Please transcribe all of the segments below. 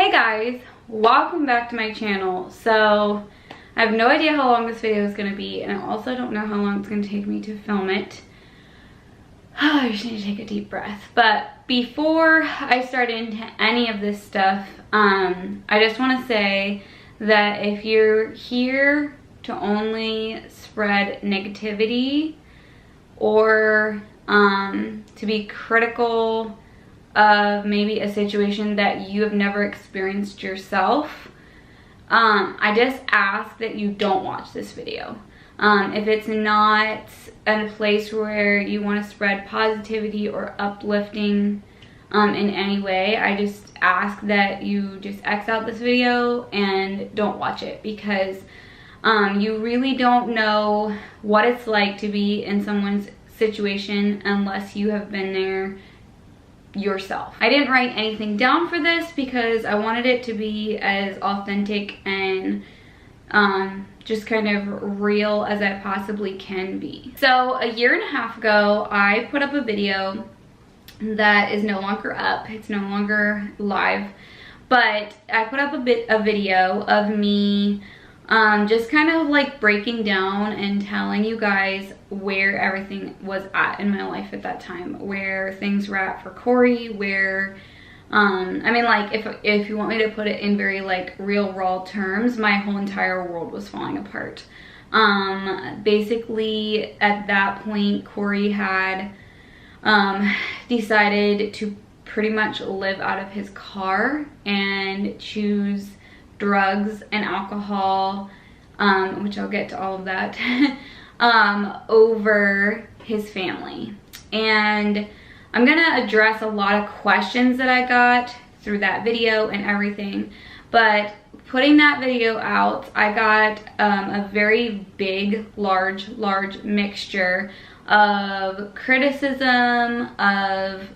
Hey guys, welcome back to my channel. So I have no idea how long this video is going to be, and I also don't know how long it's going to take me to film it. I just need to take a deep breath. But before I start into any of this stuff, I just want to say that if you're here to only spread negativity or to be critical of maybe a situation that you have never experienced yourself, I just ask that you don't watch this video. If it's not a place where you want to spread positivity or uplifting in any way, I just ask that you just X out this video and don't watch it, because you really don't know what it's like to be in someone's situation unless you have been there yourself. I didn't write anything down for this because I wanted it to be as authentic and just kind of real as I possibly can be. So a year and a half ago, I put up a video that is no longer up. It's no longer live, but I put up a video of me just kind of like breaking down and telling you guys where everything was at in my life at that time, where things were at for Corey, where I mean, like, if you want me to put it in very like real raw terms, my whole entire world was falling apart. Basically at that point, Corey had decided to pretty much live out of his car and choose drugs and alcohol, which I'll get to all of that, over his family. And I'm gonna address a lot of questions that I got through that video and everything, but putting that video out, I got a very big, large mixture of criticism, of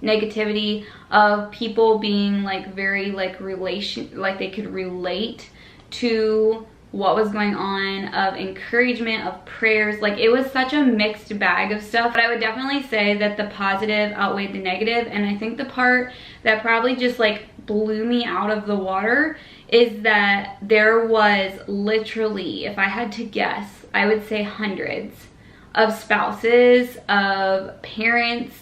negativity, of people being like very like they could relate to what was going on, of encouragement, of prayers. Like, it was such a mixed bag of stuff, but I would definitely say that the positive outweighed the negative. And I think the part that probably just like blew me out of the water is that there was literally, if I had to guess, I would say hundreds of spouses, of parents,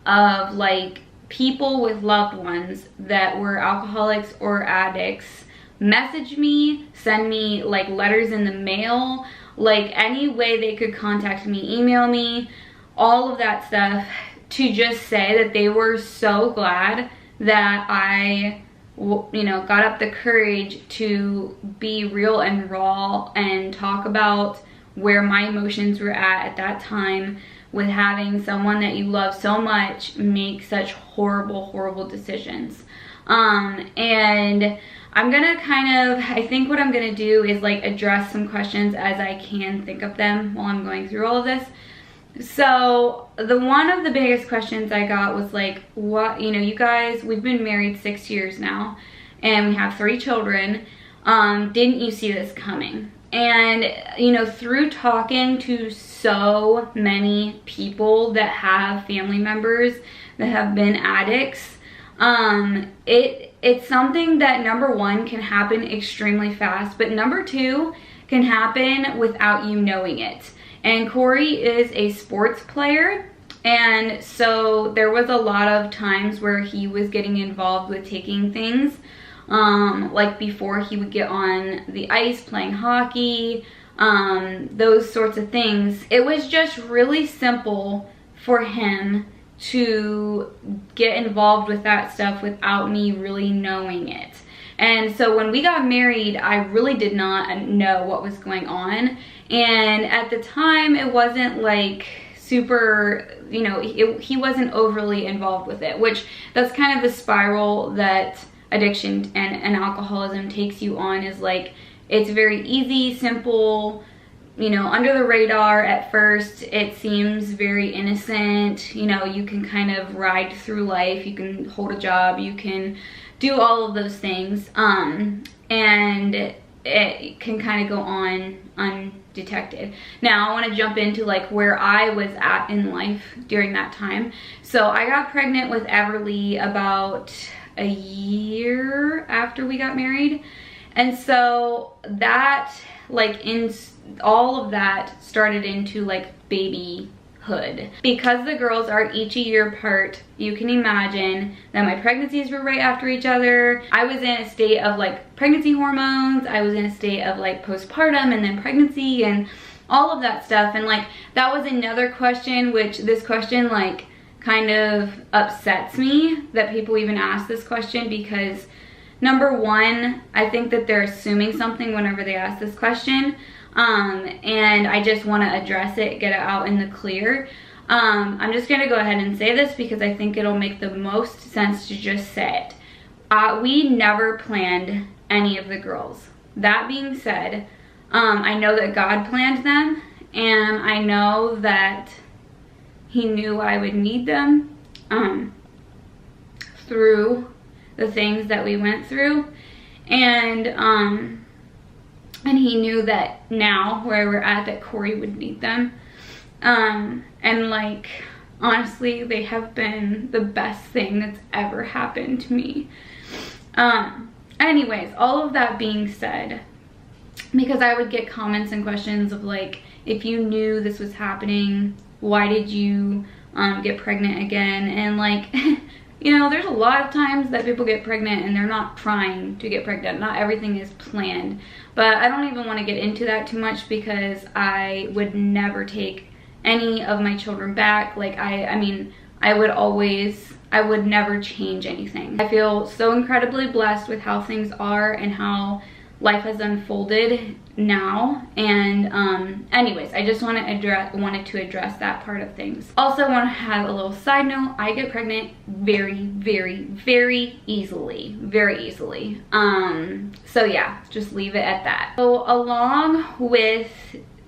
of like people with loved ones that were alcoholics or addicts message me, send me like letters in the mail, like any way they could contact me, email me, all of that stuff, to just say that they were so glad that I, you know, got up the courage to be real and raw and talk about where my emotions were at that time, with having someone that you love so much make such horrible decisions. And I'm gonna kind of, I think what I'm gonna do is like address some questions as I can think of them while I'm going through all of this. So one of the biggest questions I got was like, what, you know, you guys, we've been married 6 years now and we have 3 children. Didn't you see this coming? And, you know, through talking to so many people that have family members that have been addicts, it's something that, number one, can happen extremely fast, but number two, can happen without you knowing it. And Corey is a sports player, and so there was a lot of times where he was getting involved with taking things, like before he would get on the ice playing hockey, those sorts of things. It was just really simple for him to get involved with that stuff without me really knowing it. And so when we got married, I really did not know what was going on. And at the time, it wasn't like super, you know, he wasn't overly involved with it, which that's kind of the spiral that addiction and alcoholism takes you on, is like, it's very easy, simple, you know, under the radar at first. It seems very innocent, you know, you can kind of ride through life, you can hold a job, you can do all of those things, and it can kind of go on undetected. Now I want to jump into like where I was at in life during that time. So I got pregnant with Everly about a year after we got married. And so that, like, in all of that started into like babyhood. Because the girls are each a year apart, you can imagine that my pregnancies were right after each other. I was in a state of like pregnancy hormones. I was in a state of like postpartum and then pregnancy and all of that stuff. And like, that was another question, which this question like kind of upsets me that people even ask this question, because number one, I think that they're assuming something whenever they ask this question. And I just want to address it, get it out in the clear. I'm just gonna go ahead and say this because I think it'll make the most sense to just say it. We never planned any of the girls. That being said, I know that God planned them, and I know that He knew I would need them through the things that we went through, and He knew that now where we're at, that Corey would need them. And like, honestly, they have been the best thing that's ever happened to me. Anyways, all of that being said, because I would get comments and questions of like, if you knew this was happening, why did you get pregnant again? And like, you know, there's a lot of times that people get pregnant and they're not trying to get pregnant. Not everything is planned. But I don't even want to get into that too much, because I would never take any of my children back. Like, I mean, I would never change anything. I feel so incredibly blessed with how things are and how life has unfolded now. And anyways, I just wanted to address that part of things. Also want to have a little side note. I get pregnant very, very, very easily. Very easily. So yeah, just leave it at that. So along with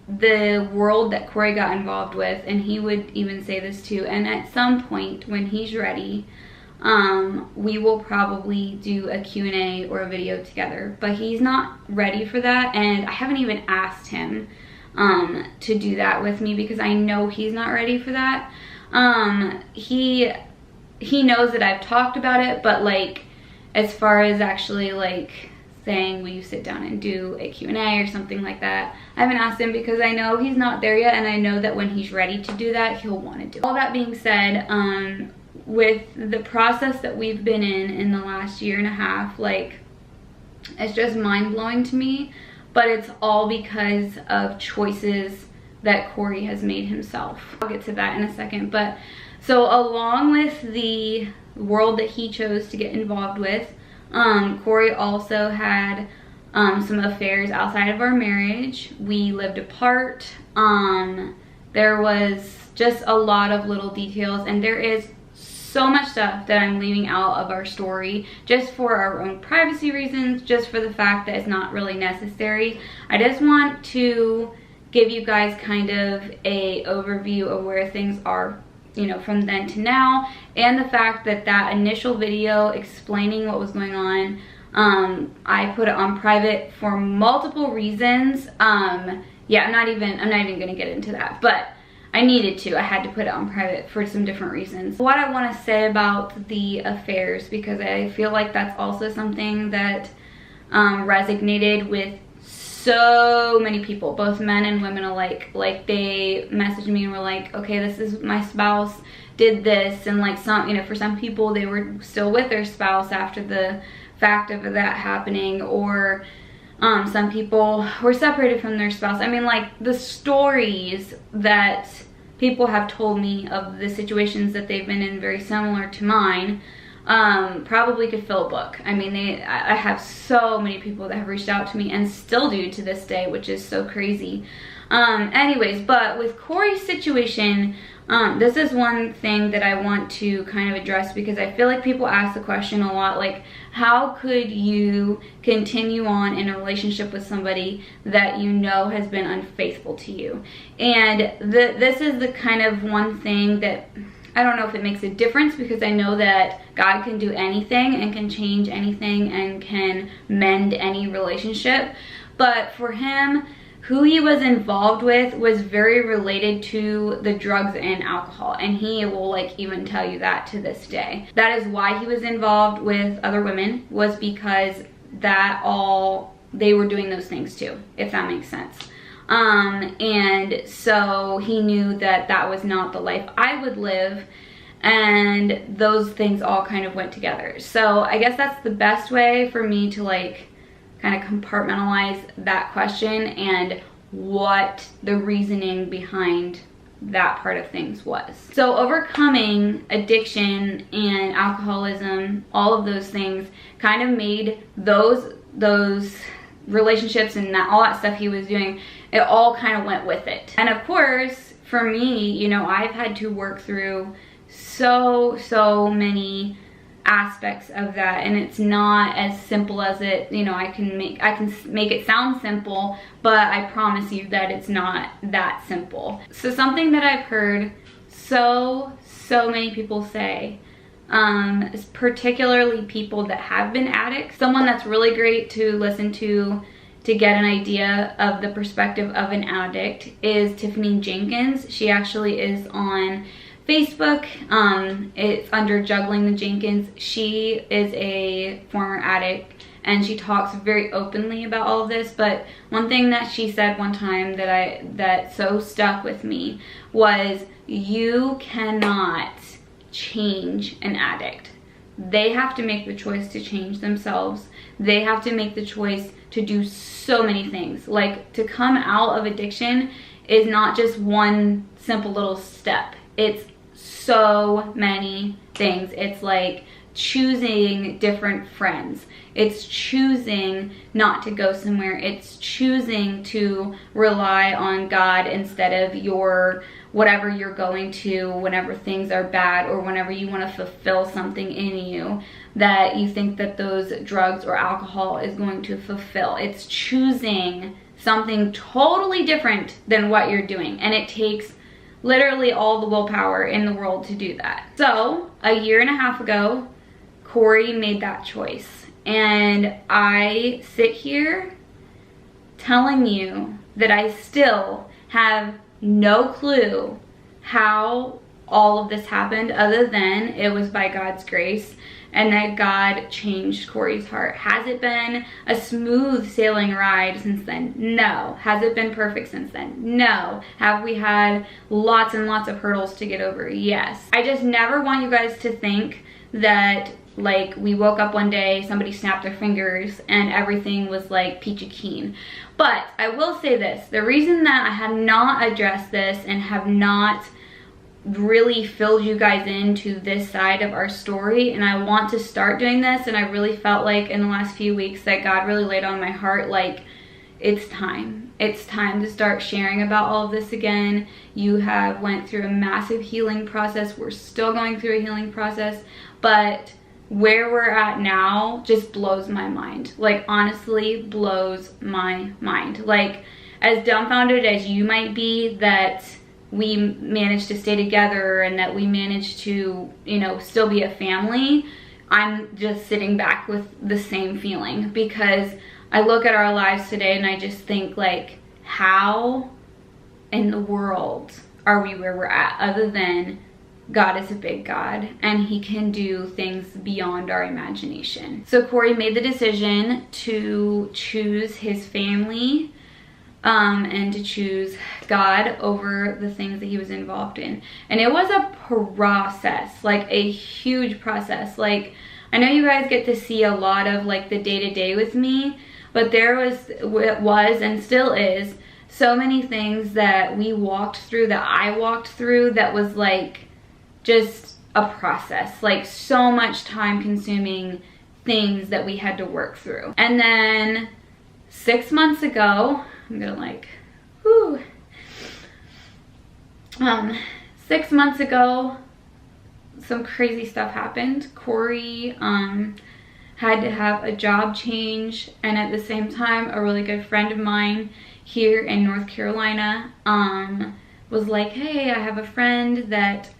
the world that Corey got involved with, and he would even say this too, and at some point when he's ready, we will probably do a Q&A or a video together, but he's not ready for that, and I haven't even asked him to do that with me, because I know he's not ready for that. He knows that I've talked about it, but like, as far as actually like saying, will you sit down and do a Q&A or something like that, I haven't asked him, because I know he's not there yet, and I know that when he's ready to do that, he'll want to do it. All that being said, with the process that we've been in the last year and a half, like, it's just mind-blowing to me, but it's all because of choices that Corey has made himself. I'll get to that in a second. But so along with the world that he chose to get involved with, Corey also had some affairs outside of our marriage. We lived apart. There was just a lot of little details, and there is so much stuff that I'm leaving out of our story just for our own privacy reasons, just for the fact that it's not really necessary. I just want to give you guys kind of a overview of where things are, you know, from then to now, and the fact that that initial video explaining what was going on, I put it on private for multiple reasons. Yeah, I'm not even gonna get into that, but I needed to. I had to put it on private for some different reasons. What I want to say about the affairs, because I feel like that's also something that resonated with so many people, both men and women alike. Like, they messaged me and were like, okay, this is my spouse did this, and like, some, you know, for some people they were still with their spouse after the fact of that happening, or some people were separated from their spouse. I mean, like, the stories that people have told me of the situations that they've been in, very similar to mine, probably could fill a book. I mean, I have so many people that have reached out to me and still do to this day, which is so crazy. Anyways, but with Corey's situation, this is one thing that I want to kind of address, because I feel like people ask the question a lot, like, how could you continue on in a relationship with somebody that you know has been unfaithful to you? And this is the kind of one thing that I don't know if it makes a difference, because I know that God can do anything and can change anything and can mend any relationship. But for him, who he was involved with was very related to the drugs and alcohol, and he will like even tell you that to this day. That is why he was involved with other women, was because they were doing those things too, if that makes sense. And so he knew that that was not the life I would live, and those things all kind of went together. So I guess that's the best way for me to like kind of compartmentalize that question and what the reasoning behind that part of things was. So overcoming addiction and alcoholism, all of those things kind of made those relationships and all that stuff he was doing, it all kind of went with it. And of course, for me, you know, I've had to work through so many aspects of that, and it's not as simple as it, you know, I can make it sound simple, but I promise you that it's not that simple. So something that I've heard so many people say, particularly people that have been addicts, someone that's really great to listen to get an idea of the perspective of an addict is Tiffany Jenkins. She actually is on Facebook. It's under Juggling the Jenkins. She is a former addict, and she talks very openly about all of this. But one thing that she said one time that so stuck with me was, you cannot change an addict. They have to make the choice to change themselves. They have to make the choice to do so many things. Like, to come out of addiction is not just one simple little step. It's so many things. It's like choosing different friends. It's choosing not to go somewhere. It's choosing to rely on God instead of whatever you're going to whenever things are bad, or whenever you want to fulfill something in you that you think that those drugs or alcohol is going to fulfill. It's choosing something totally different than what you're doing, and it takes literally all the willpower in the world to do that. So a year and a half ago, Corey made that choice, and I sit here telling you that I still have no clue how all of this happened, other than it was by God's grace and that God changed Corey's heart. Has it been a smooth sailing ride since then? No. Has it been perfect since then? No. Have we had lots and lots of hurdles to get over? Yes. I just never want you guys to think that like we woke up one day, somebody snapped their fingers, and everything was like peachy keen. But I will say this, the reason that I have not addressed this and have not really filled you guys into this side of our story, and I want to start doing this, and I really felt like in the last few weeks that God really laid on my heart, like, it's time to start sharing about all of this again. You have went through a massive healing process. We're still going through a healing process, but where we're at now just blows my mind. Like, honestly blows my mind. Like, as dumbfounded as you might be that we managed to stay together and that we managed to, you know, still be a family, I'm just sitting back with the same feeling, because I look at our lives today and I just think, like, how in the world are we where we're at, other than God is a big God and he can do things beyond our imagination. So Corey made the decision to choose his family and to choose God over the things that he was involved in. And it was a process, like a huge process. Like, I know you guys get to see a lot of like the day-to-day with me, but there was and still is so many things that we walked through, that I walked through, that was like just a process, like so much time consuming things that we had to work through. And then 6 months ago, I'm gonna like, whoo. 6 months ago, some crazy stuff happened. Corey had to have a job change, and at the same time, a really good friend of mine here in North Carolina was like, hey, I have a friend that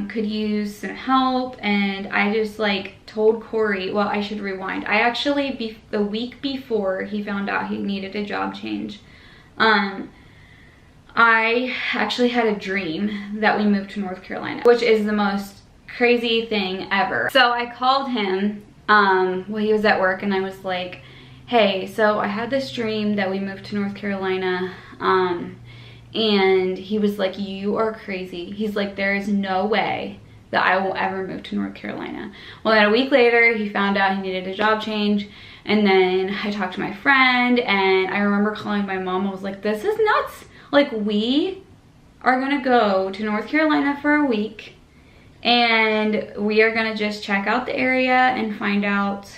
could use some help. And I just like told Corey, well, I should rewind. I actually, the week before he found out he needed a job change, I actually had a dream that we moved to North Carolina, which is the most crazy thing ever. So I called him while he was at work, and I was like, hey, so I had this dream that we moved to North Carolina, and he was like, you are crazy. He's like, there is no way that I will ever move to North Carolina. Well, then a week later, he found out he needed a job change, and then I talked to my friend, and I remember calling my mom. I was like, this is nuts. Like, we are gonna go to North Carolina for a week, and we are gonna just check out the area and find out,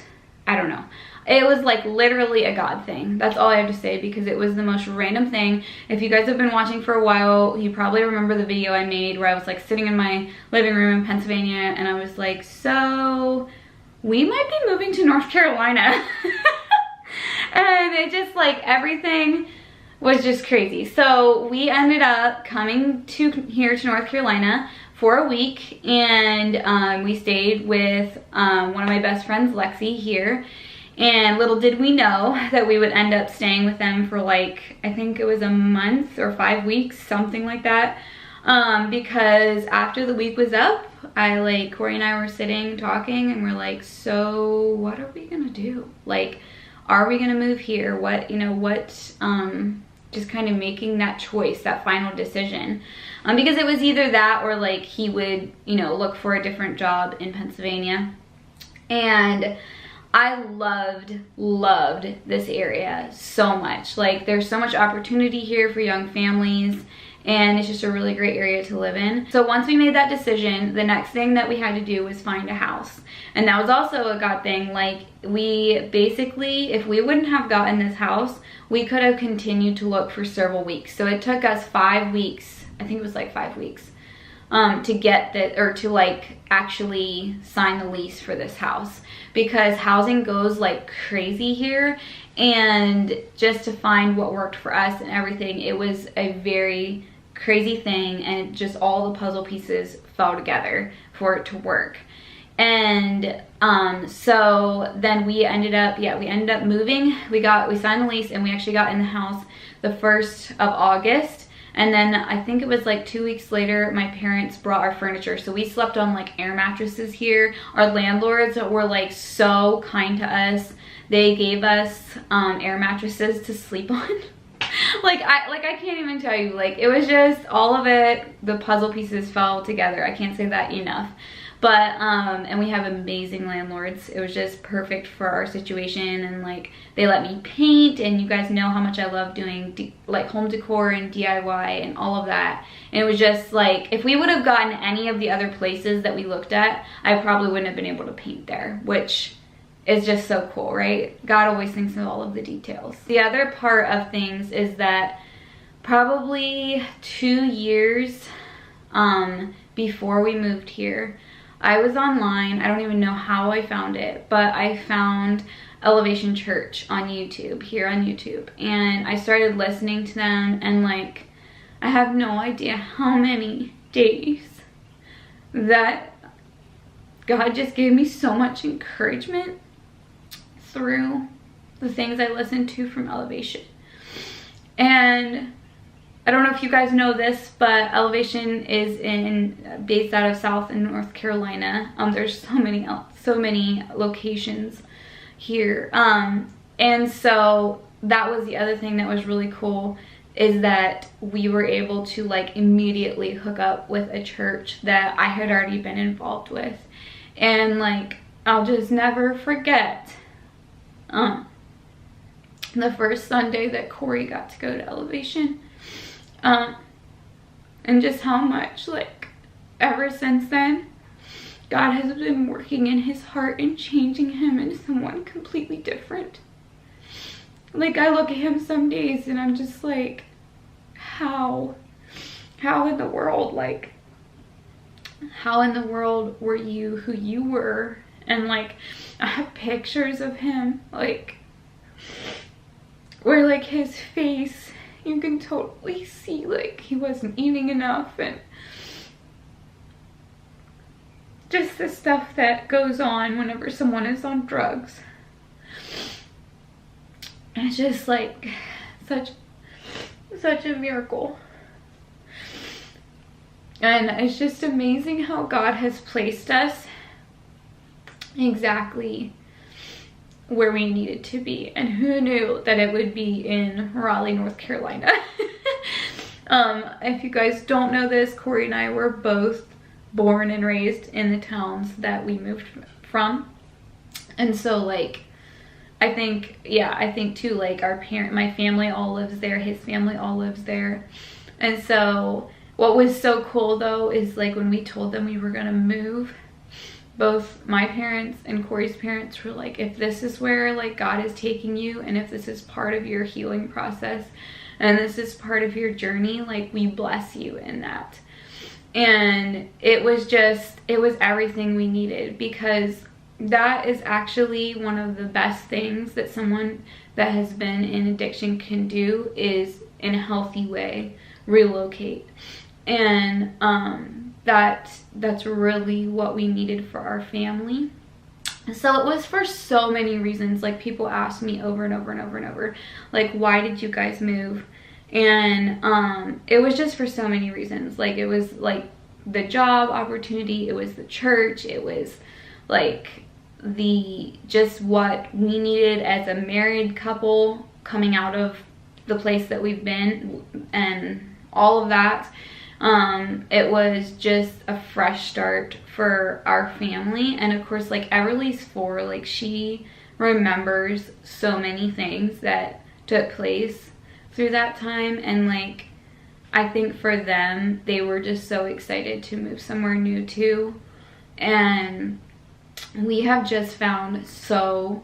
I don't know. It was like literally a God thing. That's all I have to say, because it was the most random thing. If you guys have been watching for a while, you probably remember the video I made where I was like sitting in my living room in Pennsylvania, and I was like, so we might be moving to North Carolina. And it just like, everything was just crazy. So we ended up coming here to North Carolina for a week, and we stayed with one of my best friends, Lexi, here. And little did we know that we would end up staying with them for like, I think it was a month or 5 weeks, something like that. Because after the week was up, Corey and I were sitting talking, and we're like, so what are we gonna do? Like, are we gonna move here? What, just kind of making that choice, that final decision. Because it was either that or like he would, look for a different job in Pennsylvania. And I loved this area so much. Like, there's so much opportunity here for young families, and it's just a really great area to live in. So once we made that decision, the next thing that we had to do was find a house. And that was also a God thing. Like, we basically, if we wouldn't have gotten this house, we could have continued to look for several weeks. So it took us 5 weeks, I think it was like 5 weeks, to get that, or to like actually sign the lease for this house, because housing goes like crazy here. And just to find what worked for us and everything, it was a very crazy thing, and just all the puzzle pieces fell together for it to work. And so then we ended up moving. We signed the lease, and we actually got in the house the 1st of August. And then I think it was like 2 weeks later, my parents brought our furniture. So we slept on like air mattresses here. Our landlords were like so kind to us. They gave us air mattresses to sleep on. I can't even tell you, like, it was just all of it, the puzzle pieces fell together. I can't say that enough. But and we have amazing landlords. It was just perfect for our situation, and like, they let me paint, and you guys know how much I love doing like home decor and DIY and all of that. And it was just like, if we would have gotten any of the other places that we looked at, I probably wouldn't have been able to paint there, which is just so cool, right? God always thinks of all of the details. The other part of things is that probably 2 years before we moved here, I was online. I don't even know how I found it, but I found Elevation Church on YouTube, here on YouTube. And I started listening to them, and like, I have no idea how many days that God just gave me so much encouragement through the things I listened to from Elevation. And I don't know if you guys know this, but Elevation is based out of South and North Carolina. There's so many locations here. And so that was the other thing that was really cool, is that we were able to like immediately hook up with a church that I had already been involved with. And like, I'll just never forget the first Sunday that Corey got to go to Elevation. And just how much, like, ever since then, God has been working in his heart and changing him into someone completely different. Like, I look at him some days and I'm just like, how in the world, like, how in the world were you who you were? And like, I have pictures of him, like, where like his face, you can totally see like he wasn't eating enough, and just the stuff that goes on whenever someone is on drugs. And it's just like such such a miracle. And it's just amazing how God has placed us exactly where we needed to be. And who knew that it would be in Raleigh, North Carolina. If you guys don't know this, Corey and I were both born and raised in the towns that we moved from. And so like, I think too, like my family all lives there, his family all lives there. And so what was so cool though is like when we told them we were gonna move, both my parents and Corey's parents were like, if this is where like God is taking you, and if this is part of your healing process, and this is part of your journey, like we bless you in that. And it was everything we needed, because that is actually one of the best things that someone that has been in addiction can do, is in a healthy way relocate. And that's really what we needed for our family. So it was for so many reasons. Like people asked me over and over and over and over, like, why did you guys move? And it was just for so many reasons. Like it was like the job opportunity, it was the church, it was like just what we needed as a married couple coming out of the place that we've been, and all of that. It was just a fresh start for our family. And of course, like Everly's 4, like she remembers so many things that took place through that time. And like, I think for them, they were just so excited to move somewhere new too. And we have just found so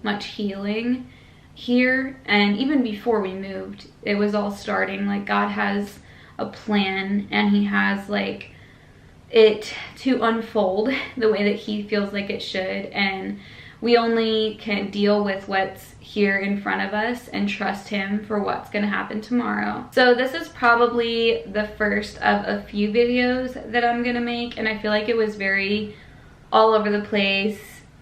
much healing here. And even before we moved, it was all starting. Like God has a plan, and he has like it to unfold the way that he feels like it should, and we only can deal with what's here in front of us and trust him for what's going to happen tomorrow. So this is probably the first of a few videos that I'm going to make, and I feel like it was very all over the place,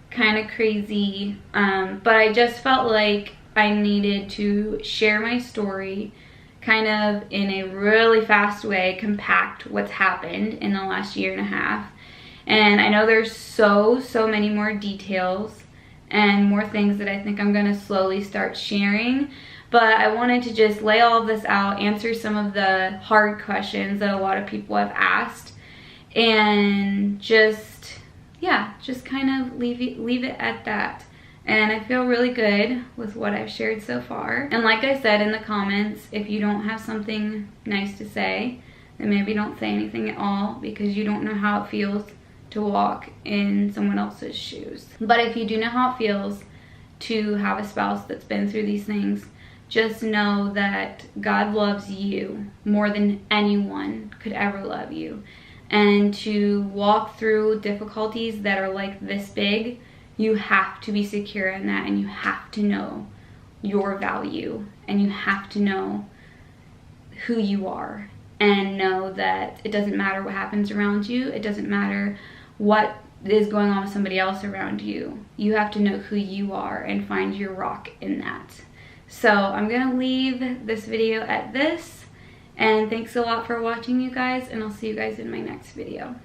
kind of crazy, but I just felt like I needed to share my story kind of in a really fast way, compact what's happened in the last year and a half. And I know there's so many more details and more things that I think I'm gonna slowly start sharing, but I wanted to just lay all of this out, answer some of the hard questions that a lot of people have asked, and just kind of leave it at that. And I feel really good with what I've shared so far. And like I said in the comments, if you don't have something nice to say, then maybe don't say anything at all, because you don't know how it feels to walk in someone else's shoes. But if you do know how it feels to have a spouse that's been through these things, just know that God loves you more than anyone could ever love you. And to walk through difficulties that are like this big, you have to be secure in that, and you have to know your value, and you have to know who you are, and know that it doesn't matter what happens around you. It doesn't matter what is going on with somebody else around you. You have to know who you are and find your rock in that. So I'm gonna leave this video at this, and thanks a lot for watching, you guys, and I'll see you guys in my next video.